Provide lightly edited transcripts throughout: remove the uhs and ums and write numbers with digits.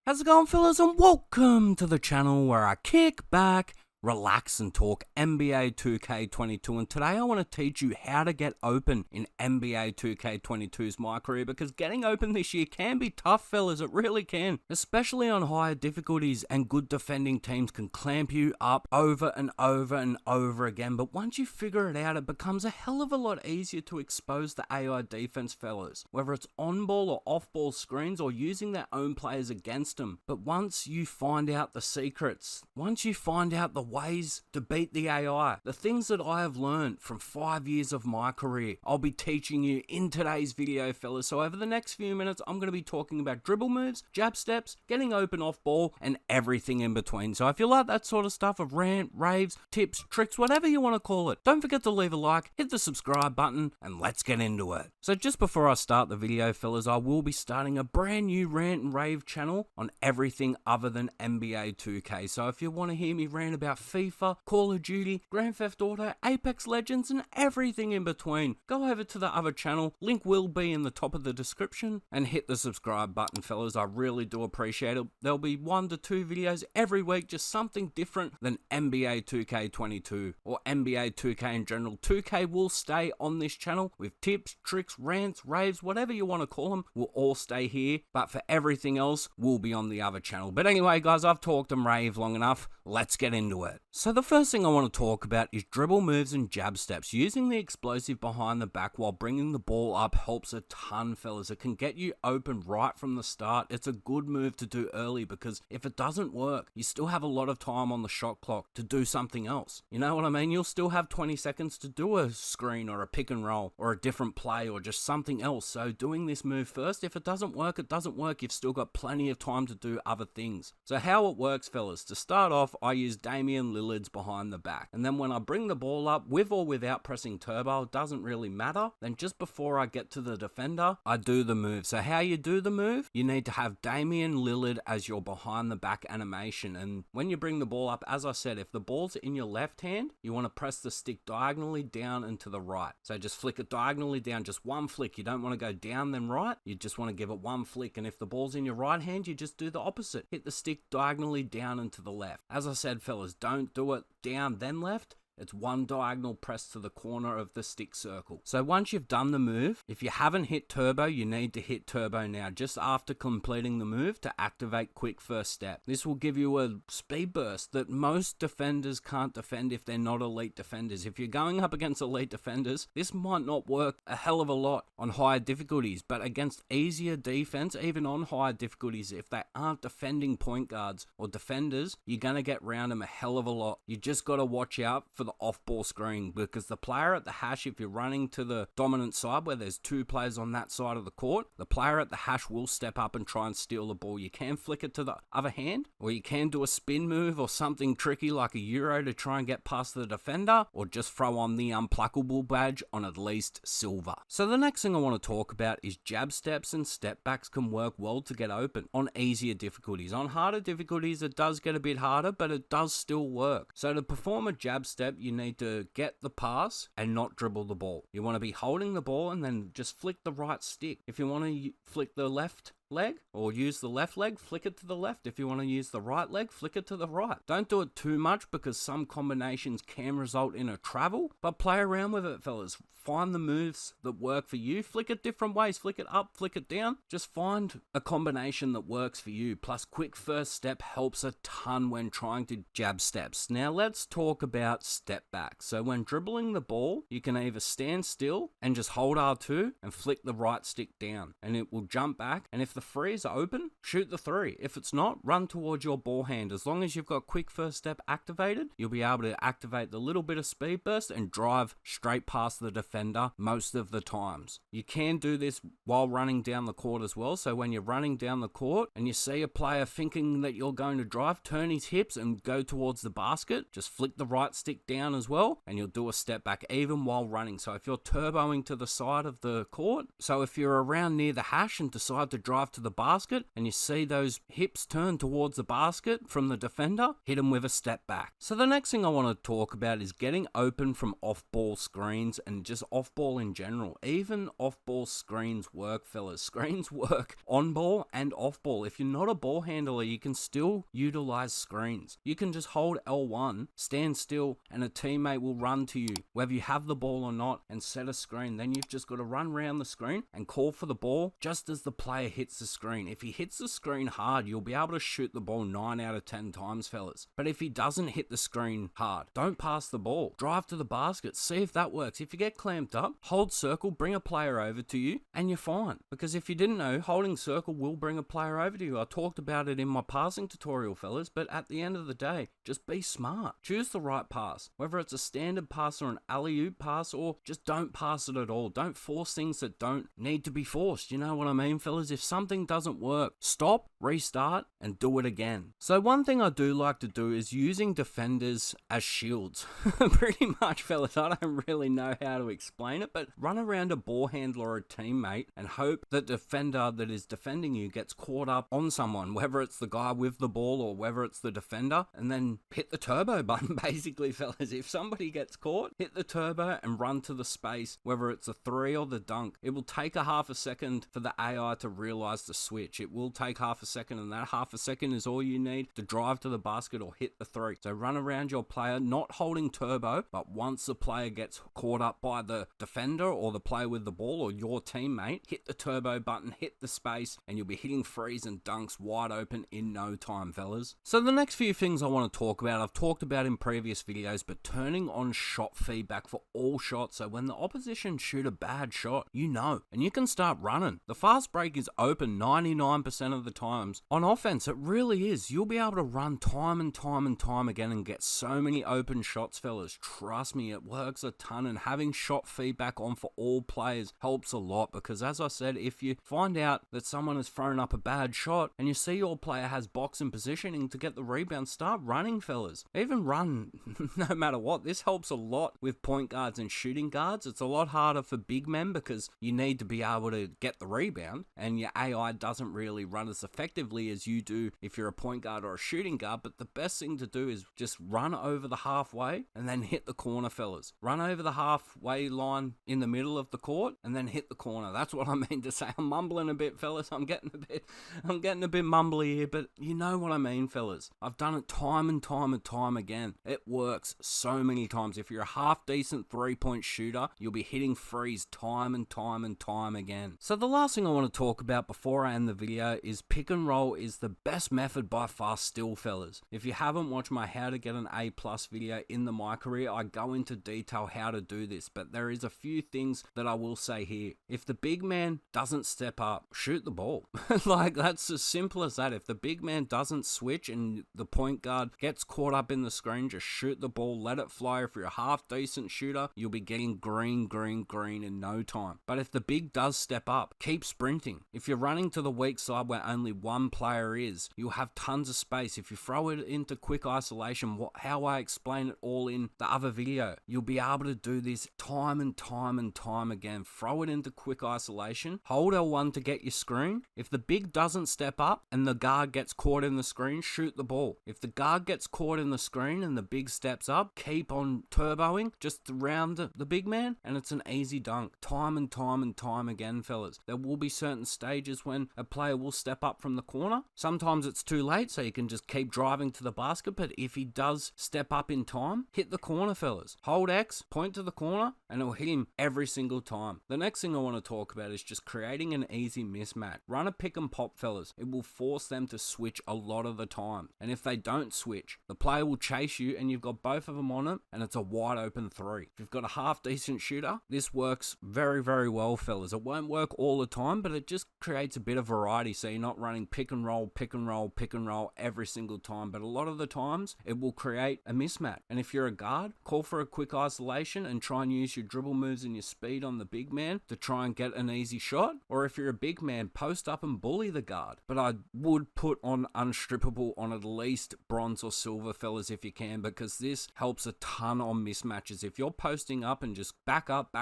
How's it going, fellas, and welcome to the channel where I kick back, relax, and talk NBA 2K22. And today I want to teach you how to get open in NBA 2K22's My Career, because getting open this year can be tough, fellas. It really can, especially on higher difficulties, and good defending teams can clamp you up over and over and over again. But once you figure it out, it becomes a hell of a lot easier to expose the AI defense, fellas, whether it's on ball or off ball screens or using their own players against them. But once you find out the secrets, once you find out the ways to beat the AI, the things that I have learned from 5 years of my career, I'll be teaching you in today's video, fellas. So over the next few minutes, I'm going to be talking about dribble moves, jab steps, getting open off ball, and everything in between. So if you like that sort of stuff of rant, raves, tips, tricks, whatever you want to call it, don't forget to leave a like, hit the subscribe button, and let's get into it. So just before I start the video, fellas, I will be starting a brand new rant and rave channel on everything other than NBA 2K. So if you want to hear me rant about FIFA, Call of Duty, Grand Theft Auto, Apex Legends, and everything in between, go over to the other channel. Link will be in the top of the description, and hit the subscribe button, fellas. I really do appreciate it. There'll be 1 to 2 videos every week, just something different than NBA 2K22 or NBA 2K in general. 2K will stay on this channel with tips, tricks, rants, raves, whatever you want to call them, will all stay here. But for everything else, we'll be on the other channel. But anyway, guys, I've talked and raved long enough. Let's get into it. So the first thing I want to talk about is dribble moves and jab steps. Using the explosive behind the back while bringing the ball up helps a ton, fellas. It can get you open right from the start. It's a good move to do early, because if it doesn't work, you still have a lot of time on the shot clock to do something else. You know what I mean? You'll still have 20 seconds to do a screen or a pick and roll or a different play or just something else. So doing this move first, if it doesn't work, it doesn't work. You've still got plenty of time to do other things. So how it works, fellas, to start off, I use Damian Lillard's behind the back. And then when I bring the ball up, with or without pressing turbo, it doesn't really matter. Then just before I get to the defender, I do the move. So how you do the move, you need to have Damian Lillard as your behind the back animation. And when you bring the ball up, as I said, if the ball's in your left hand, you want to press the stick diagonally down and to the right. So just flick it diagonally down, just one flick. You don't want to go down then right. You just want to give it one flick. And if the ball's in your right hand, you just do the opposite. Hit the stick diagonally down and to the left. As I said, fellas, don't do it down then left. It's one diagonal press to the corner of the stick circle. So once you've done the move, if you haven't hit turbo, you need to hit turbo now, just after completing the move, to activate quick first step. This will give you a speed burst that most defenders can't defend if they're not elite defenders. If you're going up against elite defenders, this might not work a hell of a lot on higher difficulties, but against easier defense, even on higher difficulties, if they aren't defending point guards or defenders, you're going to get around them a hell of a lot. You just got to watch out for the off-ball screen, because the player at the hash, if you're running to the dominant side where there's 2 players on that side of the court, the player at the hash will step up and try and steal the ball. You can flick it to the other hand, or you can do a spin move or something tricky like a euro to try and get past the defender, or just throw on the unpluckable badge on at least silver. So the next thing I want to talk about is jab steps and step backs can work well to get open on easier difficulties. On harder difficulties, it does get a bit harder, but it does still work. So to perform a jab step, you need to get the pass and not dribble the ball. You want to be holding the ball and then just flick the right stick. If you want to flick the left leg or use the left leg, flick it to the left. If you want to use the right leg, flick it to the right. Don't do it too much, because some combinations can result in a travel, but play around with it, fellas. Find the moves that work for you. Flick it different ways. Flick it up, flick it down. Just find a combination that works for you. Plus, quick first step helps a ton when trying to jab steps. Now let's talk about step back. So when dribbling the ball, you can either stand still and just hold R2 and flick the right stick down, and it will jump back. And if the free is open, shoot the 3. If it's not, run towards your ball hand. As long as you've got quick first step activated, you'll be able to activate the little bit of speed burst and drive straight past the defender most of the times. You can do this while running down the court as well. So when you're running down the court and you see a player thinking that you're going to drive, turn his hips and go towards the basket, just flick the right stick down as well, and you'll do a step back even while running. So if you're turboing to the side of the court, so if you're around near the hash and decide to drive drive to the basket and you see those hips turn towards the basket from the defender, hit them with a step back. So the next thing I want to talk about is getting open from off-ball screens and just off-ball in general. Even off-ball screens work, fellas. Screens work on-ball and off-ball. If you're not a ball handler, you can still utilize screens. You can just hold L1, stand still, and a teammate will run to you, whether you have the ball or not, and set a screen. Then you've just got to run around the screen and call for the ball just as the player hits the screen. If he hits the screen hard, you'll be able to shoot the ball 9 out of 10 times, fellas. But if he doesn't hit the screen hard, don't pass the ball. Drive to the basket. See if that works. If you get clamped up, hold circle, bring a player over to you, and you're fine. Because if you didn't know, holding circle will bring a player over to you. I talked about it in my passing tutorial, fellas, but at the end of the day, just be smart. Choose the right pass. Whether it's a standard pass or an alley-oop pass, or just don't pass it at all. Don't force things that don't need to be forced. You know what I mean, fellas? If something doesn't work, stop, restart, and do it again. So one thing I do like to do is using defenders as shields. Pretty much, fellas, I don't really know how to explain it, but run around a ball handler or a teammate and hope the defender that is defending you gets caught up on someone, whether it's the guy with the ball or whether it's the defender, and then hit the turbo button, basically, fellas. If somebody gets caught, hit the turbo and run to the space, whether it's a 3 or the dunk. It will take a half a second for the AI to realize the switch. It will take half a second, and that half a second is all you need to drive to the basket or hit the 3. So run around your player, not holding turbo, but once the player gets caught up by the defender or the player with the ball or your teammate, hit the turbo button, hit the space, and you'll be hitting threes and dunks wide open in no time, fellas. So the next few things I want to talk about, I've talked about in previous videos, but turning on shot feedback for all shots. So when the opposition shoot a bad shot, you know, and you can start running. The fast break is open 99% of the times. On offense, it really is. You'll be able to run time and time and time again and get so many open shots, fellas. Trust me, it works a ton, and having shot feedback on for all players helps a lot, because as I said, if you find out that someone has thrown up a bad shot and you see your player has box and positioning to get the rebound, start running, fellas. Even run no matter what. This helps a lot with point guards and shooting guards. It's a lot harder for big men because you need to be able to get the rebound, and your AI doesn't really run as effectively as you do if you're a point guard or a shooting guard. But the best thing to do is just run over the halfway and then hit the corner, fellas. Run over the halfway line in the middle of the court and then hit the corner. That's what I mean to say. I'm mumbling a bit, fellas. I'm getting a bit mumbly here, but you know what I mean, fellas. I've done it time and time and time again. It works so many times. If you're a half decent 3-point shooter, you'll be hitting threes time and time and time again. So the last thing I want to talk about before I end the video is pick and roll is the best method by far still, fellas. If you haven't watched my how to get an A+ video in my career, I go into detail how to do this, but there is a few things that I will say here. If the big man doesn't step up, shoot the ball. Like, that's as simple as that. If the big man doesn't switch and the point guard gets caught up in the screen, just shoot the ball, let it fly. If you're a half decent shooter, you'll be getting green in no time. But if the big does step up, keep sprinting. If you're running to the weak side where only one player is, you'll have tons of space. If you throw it into quick isolation, how I explain it all in the other video, you'll be able to do this time and time and time again. Throw it into quick isolation, hold L1 to get your screen. If the big doesn't step up and the guard gets caught in the screen, shoot the ball. If the guard gets caught in the screen and the big steps up, keep on turboing just around the big man, and it's an easy dunk. Time and time and time again, fellas. There will be certain stages when a player will step up from the corner. Sometimes it's too late, so you can just keep driving to the basket, but if he does step up in time, hit the corner, fellas. Hold X, point to the corner, and it'll hit him every single time. The next thing I want to talk about is just creating an easy mismatch. Run a pick and pop, fellas. It will force them to switch a lot of the time, and if they don't switch, the player will chase you and you've got both of them on it, and it's a wide open 3. If you've got a half decent shooter, this works very well, fellas. It won't work all the time, but it just creates a bit of variety, so you're not running pick and roll pick and roll every single time, but a lot of the times it will create a mismatch. And if you're a guard, call for a quick isolation and try and use your dribble moves and your speed on the big man to try and get an easy shot. Or if you're a big man, post up and bully the guard. But I would put on Unstrippable on at least bronze or silver, fellas, if you can, because this helps a ton on mismatches. If you're posting up and just back up,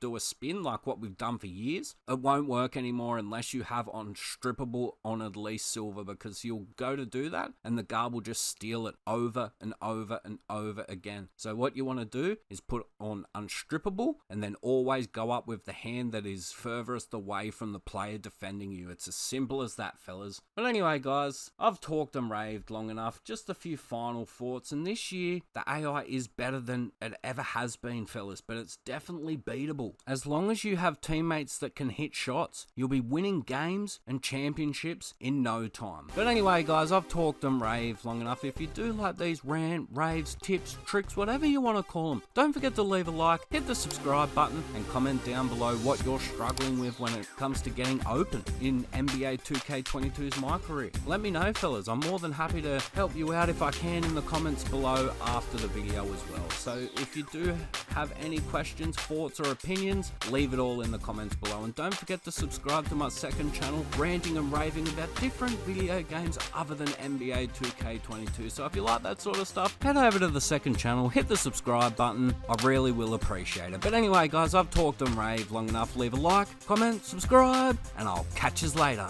do a spin like what we've done for years, it won't work anymore unless you have Unstrippable on at least silver, because you'll go to do that and the guard will just steal it over and over and over again. So what you want to do is put on Unstrippable and then always go up with the hand that is furthest away from the player defending you. It's as simple as that, fellas. But anyway, guys, I've talked and raved long enough. Just a few final thoughts. And this year, the AI is better than it ever has been, fellas, but it's definitely beatable. As long as you have teammates that can hit shots, you'll be winning games and championships in no time. But anyway, guys, I've talked and raved long enough. If you do like these rant, raves, tips, tricks, whatever you want to call them, don't forget to leave a like, hit the subscribe button, and comment down below what you're struggling with when it comes to getting open in NBA 2K22's my career. Let me know, fellas. I'm more than happy to help you out if I can in the comments below after the video as well. So if you do have any questions, thoughts, or opinions, leave it all in the comments below. And don't forget to subscribe to my second channel, ranting and raving about different video games other than NBA 2K22. So if you like that sort of stuff, head over to the second channel, hit the subscribe button. I really will appreciate it. But anyway, guys, I've talked and raved long enough. Leave a like, comment, subscribe, and I'll catch you later.